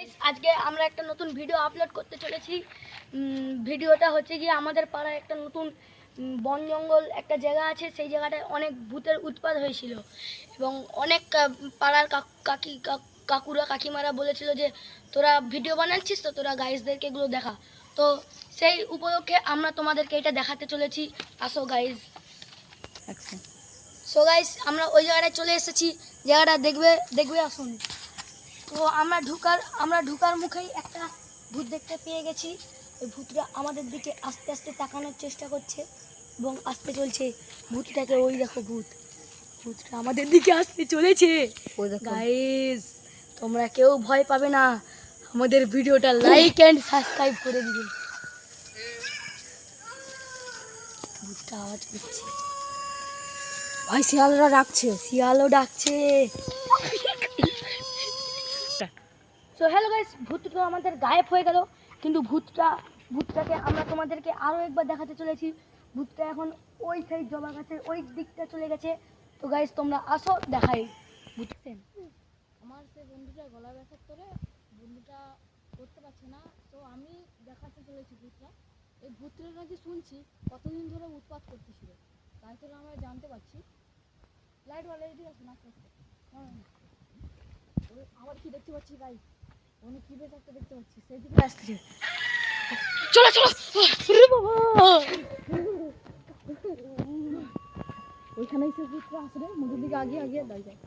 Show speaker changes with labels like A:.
A: Guys, আজকে আমরা একটা নতুন ভিডিও আপলোড করতে চলেছি। ভিডিওটা হচ্ছে গিয়ে আমাদের পাড়ায় একটা নতুন বন জঙ্গল একটা জায়গা আছে, সেই জায়গাটায় অনেক ভূতের উৎপাত হয়েছিল এবং অনেক পাড়ার কাকুরা কাকিমারা বলেছিল যে তোরা ভিডিও বানাচ্ছিস তো তোরা গাইসদেরকে এগুলো দেখা। তো সেই উপলক্ষে আমরা তোমাদেরকে এটা দেখাতে চলেছি। আসো গাইস। সো গাইস, আমরা ওই জায়গাটায় চলে এসেছি। জায়গাটা দেখবে আসুন। তো আমরা ঢুকার মুখেই একটা ভূত দেখতে পেয়ে গেছি। ওই ভূতটা আমাদের দিকে আস্তে আস্তে তাকানোর চেষ্টা করছে এবং আসতে চলছে। ভূতটাকে ওই দেখো, ভূতটা আমাদের দিকে আসতে চলেছে। গাইস, তোমরা কেউ ভয় পাবে না, আমাদের ভিডিওটা লাইক অ্যান্ড সাবস্ক্রাইব করে দিবে। ভূতটা আওয়াজ করছে, ভাই শিয়ালরা ডাকছে, শিয়ালও ডাকছে। সো হ্যালো গাইস, ভূতটা আমাদের গায়েব হয়ে গেল, কিন্তু ভূতটাকে আমরা তোমাদেরকে আরও একবার দেখাতে চলেছি। ভূতটা এখন ওই সাইড জবা গাছের ওই দিকটা চলে গেছে। তো গাইস, তোমরা আসো দেখাই। বুঝছেন,
B: আমার সেই বন্ধুটা গলা ব্যথার করে বন্ধুটা করতে পারছে না, তো আমি দেখাতে চলেছি ভূতটা। এই ভূতটা নাকি শুনছি কতদিন ধরে উৎপাত করতেছিল, তাই তো আমরা জানতে পারছি। লাইট ওয়ালা এদিকে আসুন আস্তে আস্তে। আবার কি দেখতে পাচ্ছি ভাই, অনেক কি বেশ একটা দেখতে পাচ্ছি, সেই দিকে আসছে।
A: চলো চলো।
B: ওইখানেই সে ভূতটা আসলে মধ্যের দিকে আগে দাঁড়িয়ে যায়।